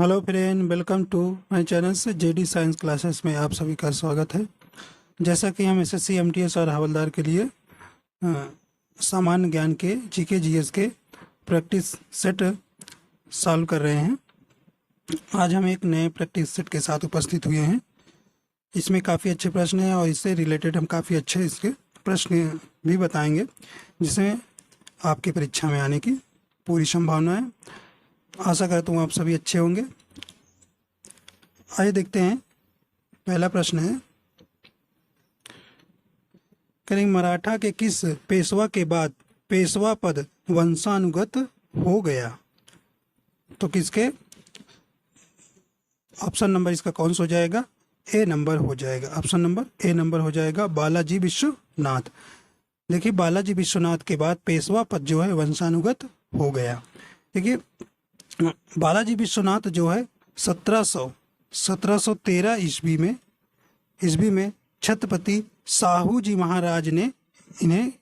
Hello friend, welcome to my channel से JD science classes में आप सभी का स्वागत है। जैसा कि हम एसएससी एमटीएस और हवलदार के लिए सामान्य ज्ञान के जीके जीएस के प्रैक्टिस सेट सॉल्व कर रहे हैं। आज हम एक नए प्रैक्टिस सेट के साथ उपस्थित हुए हैं। इसमें काफ़ी अच्छे प्रश्न हैं और इससे रिलेटेड हम काफ़ी अच्छे इसके प्रश्न भी बताएंगे, जिसमें आपकी परीक्षा में आने की पूरी संभावना है। आशा करता हूँ आप सभी अच्छे होंगे। आइए देखते हैं। पहला प्रश्न है, करेंगे मराठा के किस पेशवा के बाद पेशवा पद वंशानुगत हो गया? तो किसके? ऑप्शन नंबर इसका कौन सा हो जाएगा? ए नंबर हो जाएगा। ऑप्शन नंबर ए नंबर हो जाएगा, बालाजी विश्वनाथ। देखिए, बालाजी विश्वनाथ के बाद पेशवा पद जो है वंशानुगत हो गया। देखिए, बालाजी विश्वनाथ जो है 1713 ईस्वी में छत्रपति साहू जी महाराज ने इन्हें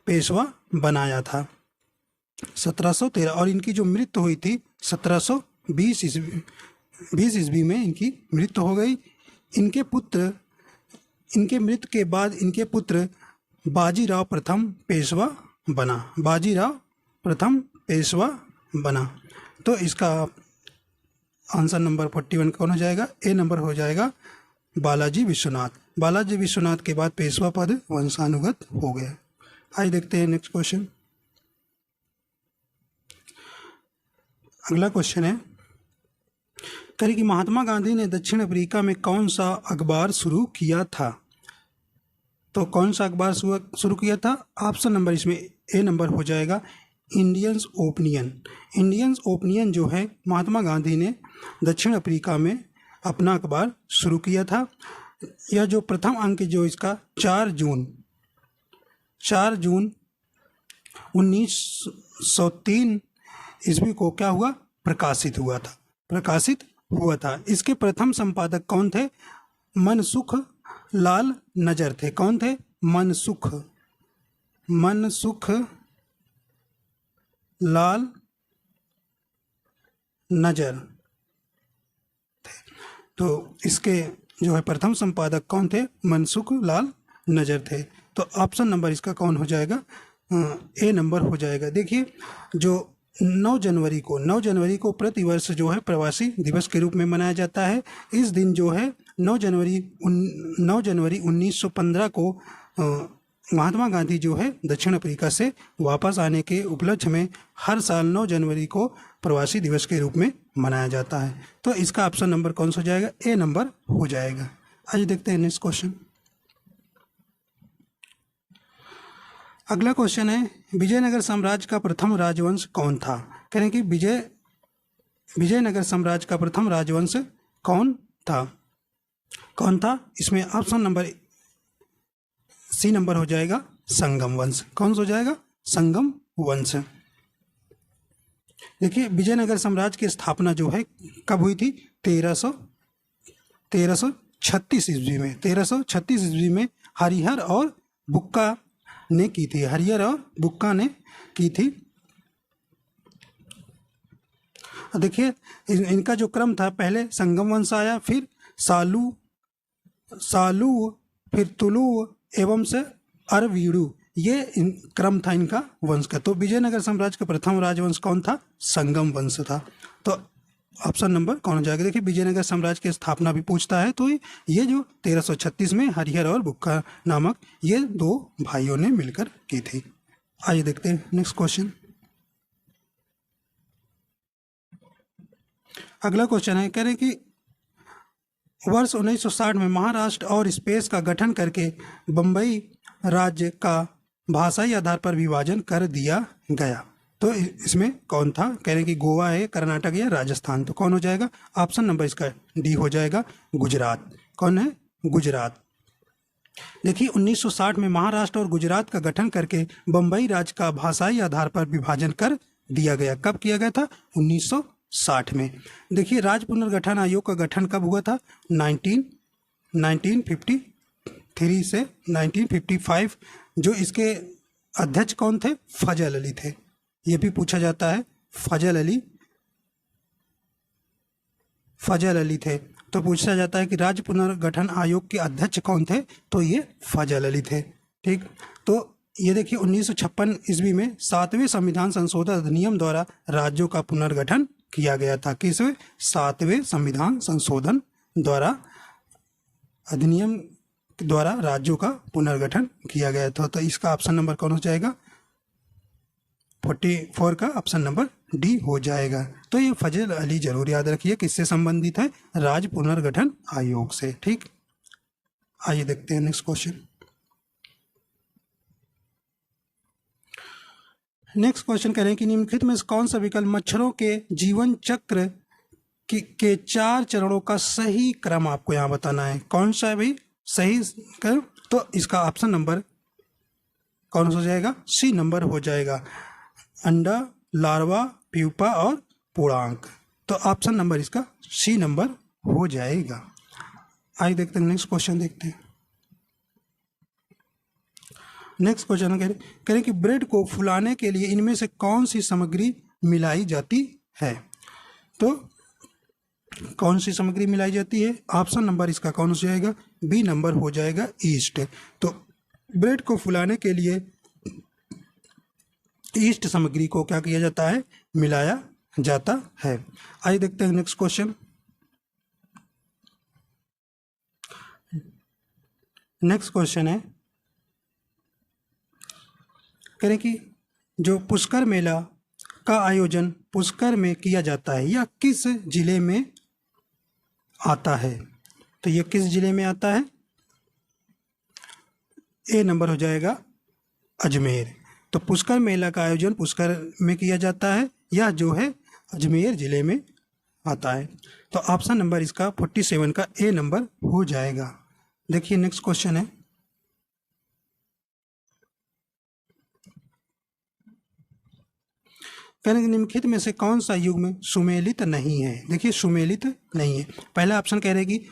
पेशवा बनाया था। 1713, और इनकी जो मृत्यु हुई थी 1720 ईस्वी में इनकी मृत्यु हो गई। इनके मृत्यु के बाद इनके पुत्र बाजीराव प्रथम पेशवा बना। बाजीराव प्रथम पेशवा बना। तो इसका आंसर नंबर 41 कौन हो जाएगा? ए नंबर हो जाएगा, बालाजी विश्वनाथ। बालाजी विश्वनाथ के बाद पेशवा पद वंशानुगत हो गया। आइए देखते हैं नेक्स्ट क्वेश्चन। अगला क्वेश्चन है, करिए कि महात्मा गांधी ने दक्षिण अफ्रीका में कौन सा अखबार शुरू किया था? तो कौन सा अखबार शुरू किया था? ऑप्शन नंबर इसमें ए नंबर हो जाएगा, इंडियंस ओपिनियन। इंडियंस ओपिनियन जो है महात्मा गांधी ने दक्षिण अफ्रीका में अपना अखबार शुरू किया था। यह जो प्रथम अंक जो इसका 4 जून 1903 ईस्वी को क्या हुआ? प्रकाशित हुआ था। इसके प्रथम संपादक कौन थे? मनसुख लाल नजर थे। कौन थे? मनसुख लाल नजर थे। तो इसके जो है प्रथम संपादक कौन थे? मनसुख लाल नजर थे। तो ऑप्शन नंबर इसका कौन हो जाएगा? ए नंबर हो जाएगा। देखिए, जो 9 जनवरी को प्रतिवर्ष जो है प्रवासी दिवस के रूप में मनाया जाता है। इस दिन जो है 9 जनवरी 1915 को महात्मा गांधी जो है दक्षिण अफ्रीका से वापस आने के उपलक्ष्य में हर साल 9 जनवरी को प्रवासी दिवस के रूप में मनाया जाता है। तो इसका ऑप्शन नंबर कौन सा हो जाएगा? ए नंबर हो जाएगा। आइए देखते हैं नेक्स्ट क्वेश्चन। अगला क्वेश्चन है, विजयनगर साम्राज्य का प्रथम राजवंश कौन था? कह रहे हैं कि विजयनगर साम्राज्य का प्रथम राजवंश कौन था? इसमें ऑप्शन नंबर सी नंबर हो जाएगा, संगम वंश। कौन सा हो जाएगा? संगम वंश। देखिए, विजयनगर साम्राज्य की स्थापना जो है कब हुई थी? 1336 ईस्वी में। 1336 ईस्वी में हरिहर और बुक्का ने की थी। देखिए, इनका जो क्रम था, पहले संगम वंश आया, फिर सालू, फिर तुलु एवं से अरवीड़ू। ये क्रम था इनका वंश का। तो विजयनगर साम्राज्य का प्रथम राजवंश कौन था? संगम वंश था। तो ऑप्शन नंबर कौन हो जाएगा? देखिए, विजयनगर साम्राज्य की स्थापना भी पूछता है, तो ये जो 1336 में हरिहर और बुक्का नामक ये 2 भाइयों ने मिलकर की थी। आइए देखते हैं नेक्स्ट क्वेश्चन। अगला क्वेश्चन है, कह रहे कि वर्ष 1960 में महाराष्ट्र और स्पेस का गठन करके बम्बई राज्य का भाषाई आधार पर विभाजन कर दिया गया। तो इसमें कौन था? कह रहे हैं कि गोवा है, कर्नाटक या राजस्थान। तो कौन हो जाएगा? ऑप्शन नंबर इसका डी हो जाएगा, गुजरात। कौन है? गुजरात। देखिए, 1960 में महाराष्ट्र और गुजरात का गठन करके बम्बई राज्य का भाषाई आधार पर विभाजन कर दिया गया। कब किया गया था? 1960 में। देखिए, राज्य पुनर्गठन आयोग का गठन कब हुआ था? 1953 से 1955। जो इसके अध्यक्ष कौन थे? फजल अली थे। ये भी पूछा जाता है, फजल अली फजल अली थे। तो पूछा जाता है कि राज्य पुनर्गठन आयोग के अध्यक्ष कौन थे, तो ये फजल अली थे। ठीक, तो ये देखिए 1956 ईस्वी में 7वें संविधान संशोधन अधिनियम द्वारा राज्यों का पुनर्गठन किया गया था। किस 7वें संविधान संशोधन द्वारा अधिनियम द्वारा राज्यों का पुनर्गठन किया गया था। तो इसका ऑप्शन नंबर कौन हो जाएगा, 44 का ऑप्शन नंबर डी हो जाएगा। तो ये फजल अली जरूर याद रखिए, किससे संबंधित है, राज्य पुनर्गठन आयोग से। ठीक, आइए देखते हैं नेक्स्ट क्वेश्चन। नेक्स्ट क्वेश्चन कह रहे हैं कि निम्नलिखित में से कौन सा विकल्प मच्छरों के जीवन चक्र के 4 चरणों का सही क्रम आपको यहाँ बताना है। कौन सा है भाई सही क्रम, तो इसका ऑप्शन नंबर कौन सा हो जाएगा, सी नंबर हो जाएगा, अंडा, लार्वा, प्यूपा और पूर्णांक। तो ऑप्शन नंबर इसका सी नंबर हो जाएगा। आइए देखते हैं नेक्स्ट क्वेश्चन देखते हैं। नेक्स्ट क्वेश्चन कह रहे कि ब्रेड को फुलाने के लिए इनमें से कौन सी सामग्री मिलाई जाती है। तो कौन सी सामग्री मिलाई जाती है, ऑप्शन नंबर इसका कौन हो जाएगा, बी नंबर हो जाएगा, ईस्ट। तो ब्रेड को फुलाने के लिए ईस्ट सामग्री को क्या किया जाता है, मिलाया जाता है। आइए देखते हैं नेक्स्ट क्वेश्चन। नेक्स्ट क्वेश्चन है करें कि जो पुष्कर मेला का आयोजन पुष्कर में किया जाता है यह किस जिले में आता है। तो यह किस जिले में आता है, ए नंबर हो जाएगा अजमेर। तो पुष्कर मेला का आयोजन पुष्कर में किया जाता है, यह जो है अजमेर जिले में आता है। तो ऑप्शन नंबर इसका 47 का ए नंबर हो जाएगा। देखिए नेक्स्ट क्वेश्चन है निम्नलिखित में से कौन सा युग्म सुमेलित नहीं है। देखिए सुमेलित नहीं है। पहला ऑप्शन कह रहे हैं कि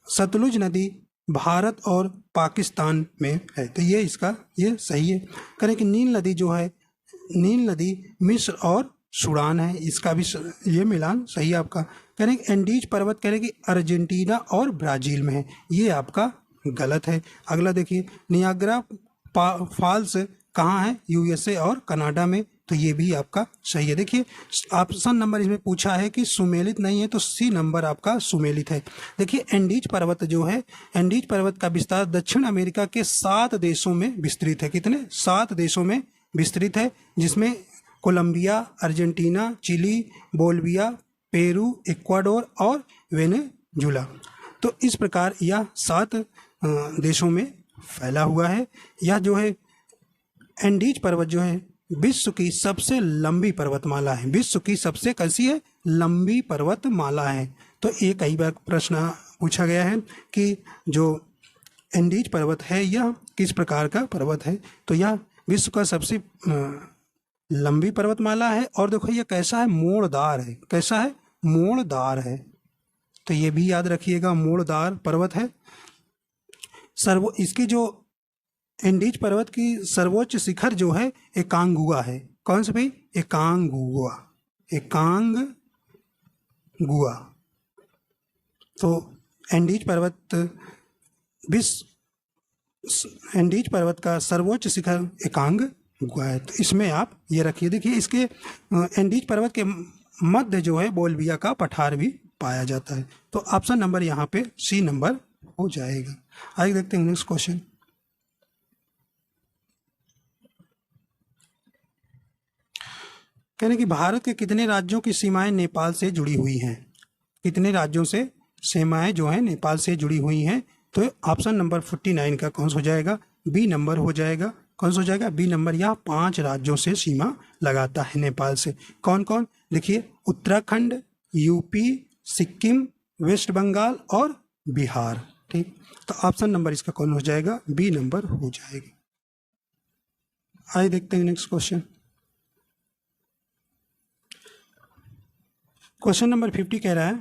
सतलुज नदी भारत और पाकिस्तान में है, तो ये इसका ये सही है। कह रहे हैं कि नील नदी जो है, नील नदी मिस्र और सूडान है, इसका भी ये मिलान सही है आपका। कह रहे हैं कि एंडीज पर्वत कह रहे हैं कि अर्जेंटीना और ब्राज़ील में है, ये आपका गलत है। अगला देखिए नियाग्रा फॉल्स कहाँ है, यूएसए और कनाडा में, तो ये भी आपका सही है। देखिए ऑप्शन नंबर इसमें पूछा है कि सुमेलित नहीं है, तो सी नंबर आपका सुमेलित है। देखिए एंडीज पर्वत जो है, एंडीज पर्वत का विस्तार दक्षिण अमेरिका के 7 देशों में विस्तृत है। कितने, 7 देशों में विस्तृत है, जिसमें Colombia, Argentina, Chile, Bolivia, Peru, Ecuador और वेनेजुला। तो इस प्रकार यह 7 देशों में फैला हुआ है। यह जो है एंडीज पर्वत जो है विश्व की सबसे लंबी पर्वतमाला है, विश्व की सबसे कैसी है, लंबी पर्वतमाला है। तो ये कई बार प्रश्न पूछा गया है कि जो एंडीज पर्वत है यह किस प्रकार का पर्वत है। तो यह विश्व का सबसे लंबी पर्वतमाला है, और देखो ये कैसा है, मोड़दार है। कैसा है, मोड़दार है, तो ये भी याद रखिएगा, मोड़दार पर्वत है। इसकी जो एंडीज पर्वत की सर्वोच्च शिखर जो है एकांगुआ है। कौन सा भाई, एकांगुआ, एकांगुआ। तो एंडीज पर्वत का सर्वोच्च शिखर एकांगुआ है, तो इसमें आप ये रखिए। देखिए इसके एंडीज पर्वत के मध्य जो है बोलिविया का पठार भी पाया जाता है। तो ऑप्शन नंबर यहाँ पे सी नंबर हो जाएगा। आइए देखते हैं नेक्स्ट क्वेश्चन। कहने कि भारत के कितने राज्यों की सीमाएं नेपाल से जुड़ी हुई हैं। कितने राज्यों से सीमाएं जो हैं नेपाल से जुड़ी हुई हैं। तो ऑप्शन नंबर 49 का कौन सा हो जाएगा, बी नंबर हो जाएगा। कौन सा हो जाएगा, बी नंबर। यह 5 राज्यों से सीमा लगाता है नेपाल से। कौन कौन, देखिए उत्तराखंड, यूपी, सिक्किम, वेस्ट बंगाल और बिहार। ठीक, तो ऑप्शन नंबर इसका कौन हो जाएगा, बी नंबर हो जाएगा। आइए देखते हैं नेक्स्ट क्वेश्चन। क्वेश्चन नंबर 50 कह रहा है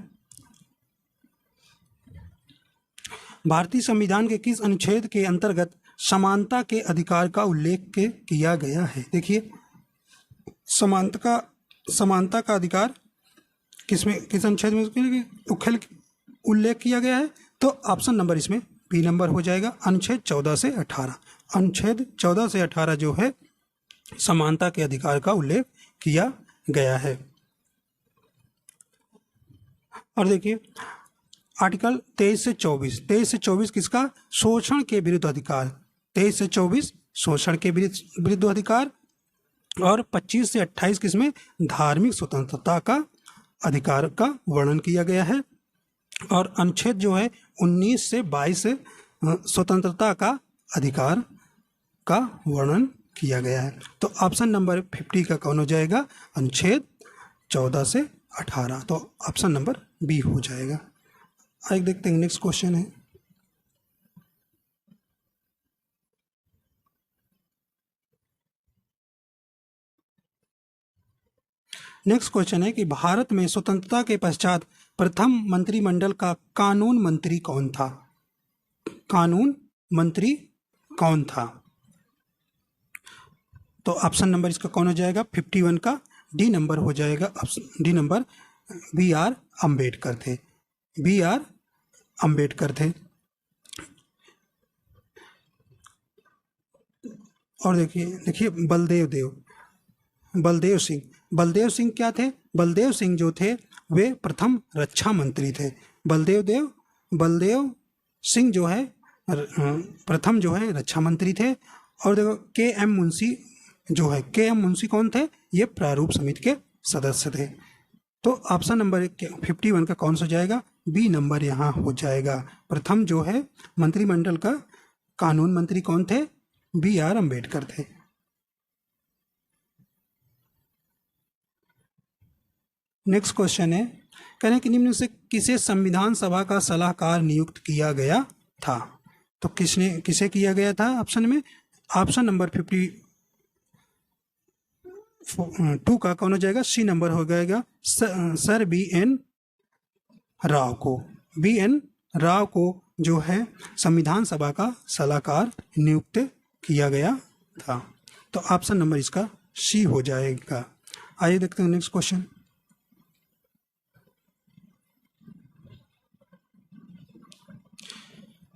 भारतीय संविधान के किस अनुच्छेद के अंतर्गत समानता के अधिकार का उल्लेख किया गया है। देखिए समानता का अधिकार किस अनुच्छेद में उल्लेख किया गया है? तो ऑप्शन नंबर इसमें बी नंबर हो जाएगा, अनुच्छेद 14 से 18। अनुच्छेद 14 से 18 जो है समानता के अधिकार का उल्लेख किया गया है। और देखिए आर्टिकल 23 से 24 किसका? शोषण के विरुद्ध अधिकार। 23 से 24 शोषण के विरुद्ध अधिकार, और 25 से 28 किसमें? धार्मिक स्वतंत्रता का अधिकार का वर्णन किया गया है। और अनुच्छेद जो है 19 से 22 से स्वतंत्रता का अधिकार का वर्णन किया गया है। तो ऑप्शन नंबर 50 का कौन हो जाएगा? अनुच्छेद 14 से 18। तो ऑप्शन नंबर बी हो जाएगा। आइए देखते हैं नेक्स्ट क्वेश्चन है। नेक्स्ट क्वेश्चन है कि भारत में स्वतंत्रता के पश्चात प्रथम मंत्रिमंडल का कानून मंत्री कौन था? कानून मंत्री कौन था? तो ऑप्शन नंबर इसका कौन हो जाएगा? 51 का डी नंबर हो जाएगा। D number B R Ambedkar थे। बी आर अम्बेडकर थे। और देखिए बलदेव सिंह क्या थे? बलदेव सिंह जो थे वे प्रथम रक्षा मंत्री थे। बलदेव सिंह जो है प्रथम जो है रक्षा मंत्री थे। और देखो के एम मुंशी कौन थे? ये प्रारूप समिति के सदस्य थे। तो ऑप्शन नंबर 51 का कौन सा जाएगा? बी नंबर यहाँ हो जाएगा। प्रथम जो है मंत्रिमंडल का कानून मंत्री कौन थे? बी आर अम्बेडकर थे। नेक्स्ट क्वेश्चन है, कह रहे हैं कि निम्न से किसे संविधान सभा का सलाहकार नियुक्त किया गया था? तो किसे किया गया था? ऑप्शन में ऑप्शन नंबर 52 का कौन हो जाएगा? सी नंबर हो जाएगा सर बी एन राव को। बी एन राव को जो है संविधान सभा का सलाहकार नियुक्त किया गया था। तो ऑप्शन नंबर इसका सी हो जाएगा। आइए देखते हैं नेक्स्ट क्वेश्चन।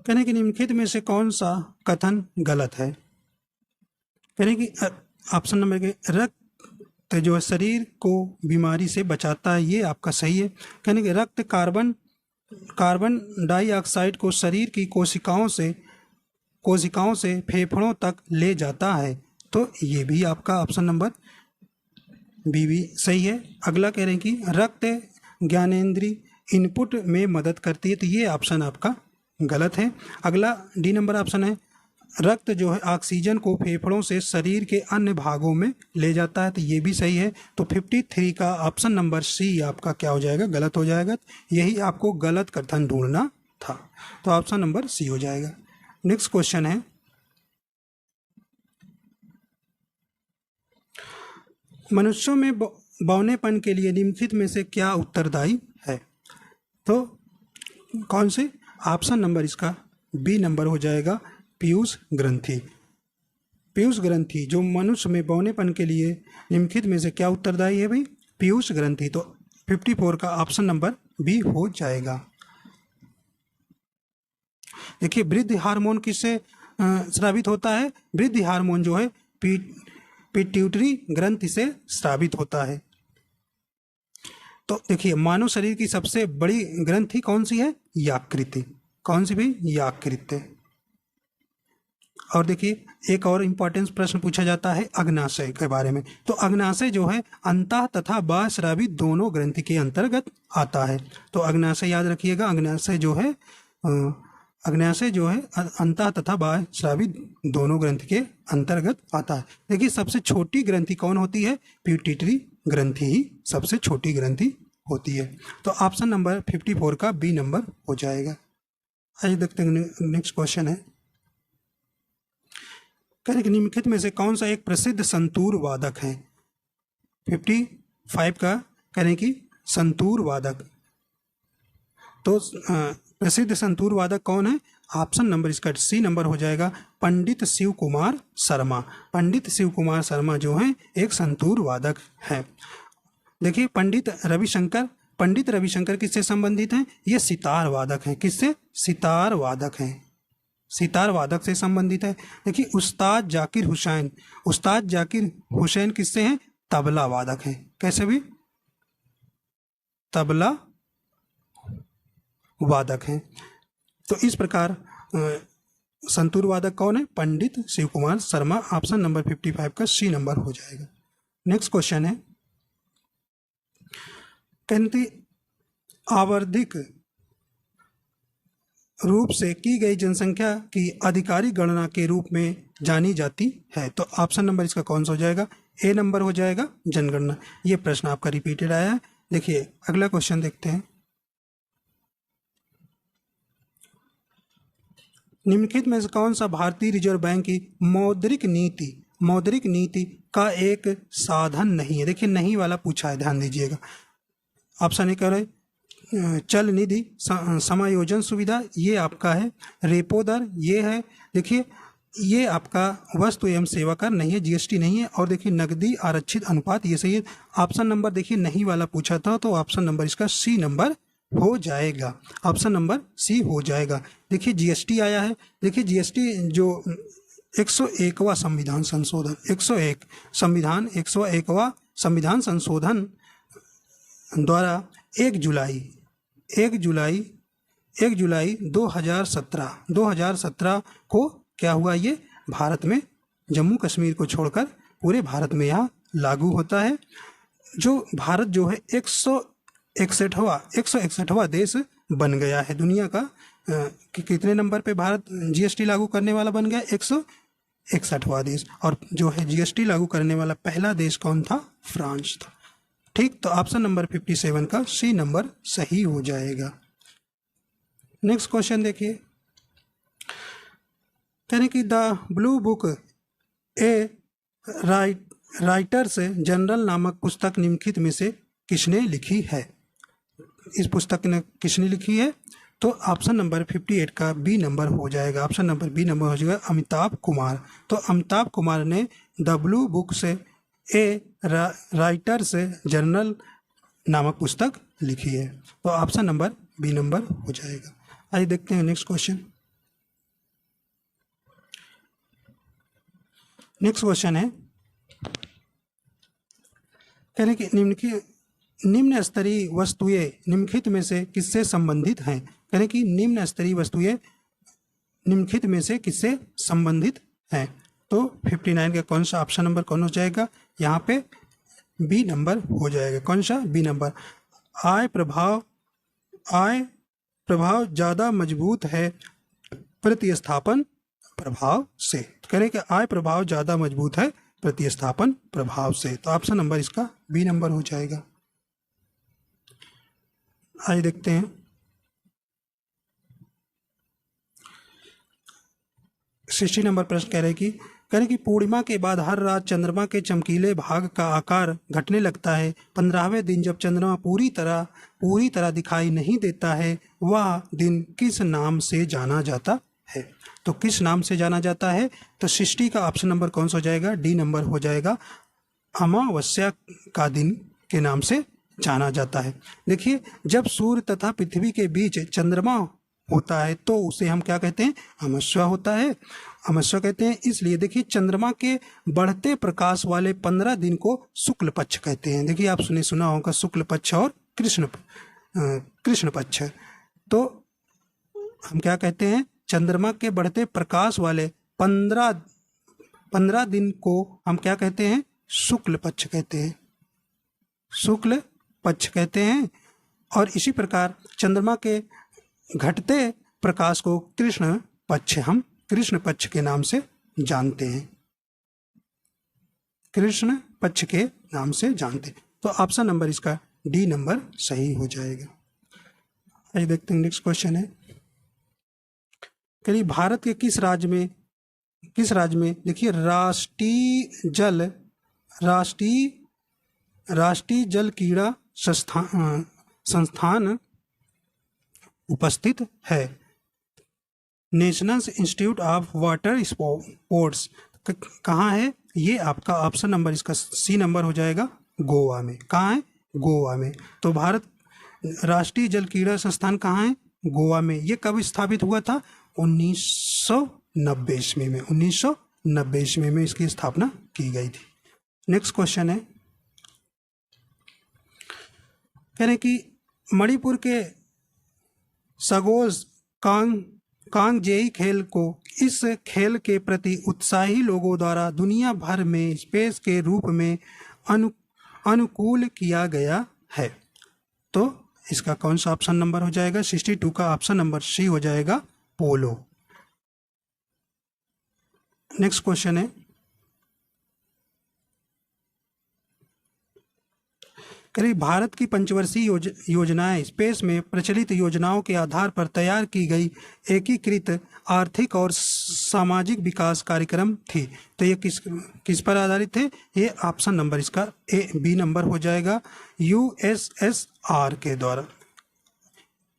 कहने की निम्नलिखित में से कौन सा कथन गलत है? कहने की ऑप्शन नंबर के रक्त जो है शरीर को बीमारी से बचाता है, ये आपका सही है। कहने की रक्त कार्बन डाइऑक्साइड को शरीर की कोशिकाओं से फेफड़ों तक ले जाता है, तो ये भी आपका ऑप्शन नंबर बी भी सही है। अगला कह रहे हैं कि रक्त ज्ञानेंद्रिय इनपुट में मदद करती है, तो ये ऑप्शन आपका गलत है। अगला डी नंबर ऑप्शन है रक्त जो है ऑक्सीजन को फेफड़ों से शरीर के अन्य भागों में ले जाता है, तो ये भी सही है। तो 53 का ऑप्शन नंबर सी आपका क्या हो जाएगा? गलत हो जाएगा। यही आपको गलत कथन ढूंढना था, तो ऑप्शन नंबर सी हो जाएगा। नेक्स्ट क्वेश्चन है, मनुष्यों में बौनेपन के लिए निम्नलिखित में से क्या उत्तरदायी है? तो कौन से? ऑप्शन नंबर इसका बी नंबर हो जाएगा पीयूष ग्रंथि। पीयूष ग्रंथि जो मनुष्य में बौनेपन के लिए निम्नलिखित में से क्या उत्तरदायी है भाई? पीयूष ग्रंथि। तो 54 का ऑप्शन नंबर बी हो जाएगा। देखिए वृद्धि हार्मोन किससे स्रावित होता है? वृद्धि हार्मोन जो है पिट्यूटरी ग्रंथि से स्रावित होता है। तो देखिए मानव शरीर की सबसे बड़ी ग्रंथि कौन सी है? यकृत। कौन सी भी? यकृत। और देखिए एक और इम्पोर्टेंस प्रश्न पूछा जाता है अग्नाशय के बारे में। तो अग्नाशय जो है अंतः तथा बाह्यस्रावी दोनों ग्रंथि के अंतर्गत आता है। तो अग्नाशय याद रखिएगा, अग्नाशय जो है अंतः तथा बाह्यस्रावी दोनों ग्रंथि के अंतर्गत आता है। देखिए सबसे छोटी ग्रंथि कौन होती है? पिट्यूटरी ग्रंथि ही सबसे छोटी ग्रंथि होती है। तो ऑप्शन नंबर 54 का बी नंबर हो जाएगा। आइए देखते हैं नेक्स्ट क्वेश्चन है, कहें कि निम्नलिखित में से कौन सा एक प्रसिद्ध संतूर वादक है? 55 का कहें कि संतूर वादक। तो प्रसिद्ध संतूर वादक कौन है? ऑप्शन नंबर इसका सी नंबर हो जाएगा पंडित शिव कुमार शर्मा। पंडित शिव कुमार शर्मा जो है एक संतूर वादक है। देखिए पंडित रविशंकर पंडित रविशंकर किससे संबंधित हैं? ये सितार वादक हैं। किससे? सितार वादक हैं, सितार वादक से संबंधित है। देखिए उस्ताद जाकिर हुसैन, उस्ताद जाकिर हुसैन किससे हैं? तबला वादक हैं। कैसे भी? तबला वादक हैं। तो इस प्रकार संतूर वादक कौन है? पंडित शिव कुमार शर्मा। ऑप्शन नंबर 55 का सी नंबर हो जाएगा। नेक्स्ट क्वेश्चन है, कहते आवर्धिक रूप से की गई जनसंख्या की आधिकारिक गणना के रूप में जानी जाती है। तो ऑप्शन नंबर इसका कौन सा हो जाएगा? ए नंबर हो जाएगा, जनगणना। ये प्रश्न आपका रिपीटेड आया है। देखिए अगला क्वेश्चन देखते हैं, निम्नलिखित में से कौन सा भारतीय रिजर्व बैंक की मौद्रिक नीति का एक साधन नहीं है? देखिए नहीं वाला पूछा है, ध्यान दीजिएगा। ऑप्शन ए कह रहे चल निधि समायोजन सुविधा, ये आपका है। रेपो दर ये है। देखिए ये आपका वस्तु एवं सेवा कर नहीं है, जीएसटी नहीं है। और देखिए नकदी आरक्षित अनुपात, ये सही है। ऑप्शन नंबर देखिए नहीं वाला पूछा था, तो ऑप्शन नंबर इसका सी नंबर हो जाएगा। ऑप्शन नंबर सी हो जाएगा। देखिए जीएसटी आया है। देखिए जीएसटी जो 101वां संविधान संशोधन, 101 संविधान 101वां संविधान संशोधन द्वारा 1 जुलाई 2017 को क्या हुआ? ये भारत में जम्मू कश्मीर को छोड़कर पूरे भारत में यहाँ लागू होता है। जो भारत जो है 161वां देश बन गया है दुनिया का। कि कितने नंबर पे भारत जीएसटी लागू करने वाला बन गया? 161वां देश। और जो है जीएसटी लागू करने वाला पहला देश कौन था? फ्रांस था। ठीक, तो ऑप्शन नंबर 57 का सी नंबर सही हो जाएगा। नेक्स्ट क्वेश्चन देखिए, यानी कि the blue book A writers general नामक पुस्तक निम्नलिखित में से किसने लिखी है? इस पुस्तक ने किसने लिखी है? तो ऑप्शन नंबर 58 का बी नंबर हो जाएगा। ऑप्शन नंबर बी नंबर हो जाएगा, अमिताभ कुमार। तो अमिताभ कुमार ने द ब्लू बुक से ए राइटर्स जर्नल नामक पुस्तक लिखी है। तो ऑप्शन नंबर बी नंबर हो जाएगा। आइए देखते हैं नेक्स्ट क्वेश्चन। नेक्स्ट क्वेश्चन है, कह रहे कि निम्न स्तरीय वस्तुएं निम्नलिखित में से किससे संबंधित हैं? कह रहे कि निम्न स्तरीय वस्तुएं निम्नलिखित में से किससे संबंधित हैं? तो 59 का कौन सा ऑप्शन नंबर कौन हो जाएगा? यहाँ पे बी नंबर हो जाएगा। कौन सा? B number. आय प्रभाव ज़्यादा मजबूत है प्रतिस्थापन प्रभाव से। कह रहे कि आय प्रभाव ज़्यादा मजबूत है प्रतिस्थापन प्रभाव से। तो ऑप्शन नंबर इसका बी नंबर हो जाएगा। आइए देखते हैं 60 नंबर प्रश्न कह रहे कि पूर्णिमा के बाद हर रात चंद्रमा के चमकीले भाग का आकार घटने लगता है। 15वें दिन जब चंद्रमा पूरी तरह दिखाई नहीं देता है, वह दिन किस नाम से जाना जाता है? तो किस नाम से जाना जाता है? तो 60 का ऑप्शन नंबर कौन सा हो जाएगा? डी नंबर हो जाएगा, अमावस्या का दिन के नाम से जाना जाता है। देखिए जब सूर्य तथा पृथ्वी के बीच चंद्रमा होता है तो उसे हम क्या कहते हैं? अमावस्या होता है, अमावस्या कहते हैं। इसलिए देखिए चंद्रमा के बढ़ते प्रकाश वाले 15 दिन को शुक्ल पक्ष कहते हैं। देखिए आप सुना होगा शुक्ल पक्ष और कृष्ण पक्ष। तो हम क्या कहते हैं? चंद्रमा के बढ़ते प्रकाश वाले 15 दिन को हम क्या कहते हैं? शुक्ल पक्ष कहते हैं, शुक्ल पक्ष कहते हैं। और इसी प्रकार चंद्रमा के घटते प्रकाश को कृष्ण पक्ष के नाम से जानते हैं, कृष्ण पक्ष के नाम से जानते हैं। तो ऑप्शन नंबर इसका डी नंबर सही हो जाएगा। आइए देखते हैं नेक्स्ट क्वेश्चन है, करीब भारत के किस राज्य में देखिए राष्ट्रीय जल क्रीड़ा संस्थान उपस्थित है? National institute of water sports कहाँ है? ये आपका ऑप्शन नंबर इसका सी नंबर हो जाएगा, गोवा में। कहाँ है? गोवा में। तो भारत राष्ट्रीय जल क्रीड़ा संस्थान कहाँ है? गोवा में। ये कब स्थापित हुआ था? 1990 ईस्वी में। 1990 ईस्वी में इसकी स्थापना की गई थी। नेक्स्ट क्वेश्चन है, कह रहे कि मणिपुर के सगोज कांगजेई खेल को इस खेल के प्रति उत्साही लोगों द्वारा दुनिया भर में स्पेस के रूप में अनुकूल किया गया है। तो इसका कौन सा ऑप्शन नंबर हो जाएगा? 62 का ऑप्शन नंबर सी हो जाएगा, पोलो। नेक्स्ट क्वेश्चन है, करीब भारत की पंचवर्षीय योजनाएं स्पेस में प्रचलित योजनाओं के आधार पर तैयार की गई एकीकृत आर्थिक और सामाजिक विकास कार्यक्रम थी। तो ये किस पर आधारित थे? ये ऑप्शन नंबर इसका बी नंबर हो जाएगा, यूएसएसआर के द्वारा।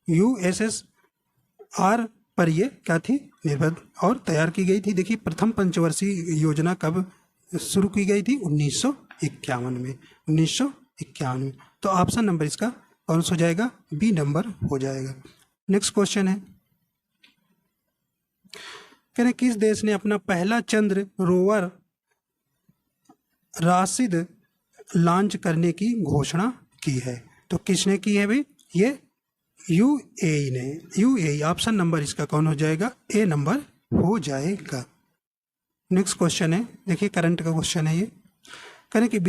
यूएसएसआर पर ये क्या थी? निर्भर और तैयार की गई थी। देखिए प्रथम पंचवर्षीय योजना कब शुरू की गई थी? 1951 में। 1951 में। तो ऑप्शन नंबर इसका कौन सा हो जाएगा? बी नंबर हो जाएगा। नेक्स्ट क्वेश्चन है, कह रहे किस देश ने अपना पहला चंद्र रोवर राशिद लॉन्च करने की घोषणा की है? तो किसने की है भाई? ये यूएई ने। यूएई। ऑप्शन नंबर इसका कौन हो जाएगा? ए नंबर हो जाएगा। नेक्स्ट क्वेश्चन है, देखिए करंट का क्वेश्चन है ये। कह रहे कि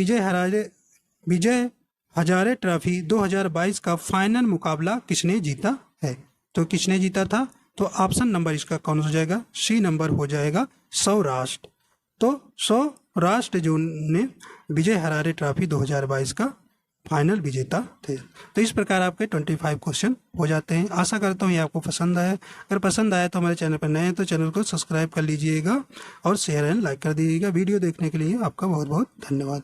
विजय हजारे ट्रॉफी 2022 का फाइनल मुकाबला किसने जीता है? तो किसने जीता था? तो ऑप्शन नंबर इसका कौन हो जाएगा? सी नंबर हो जाएगा, सौराष्ट्र। तो सौराष्ट्र जो ने विजय हजारे ट्रॉफी 2022 का फाइनल विजेता थे। तो इस प्रकार आपके 25 क्वेश्चन हो जाते हैं। आशा करता हूँ ये आपको पसंद आया। अगर पसंद आया तो हमारे चैनल पर नए हैं तो चैनल को सब्सक्राइब कर लीजिएगा और शेयर एंड लाइक कर दीजिएगा। वीडियो देखने के लिए आपका बहुत बहुत धन्यवाद।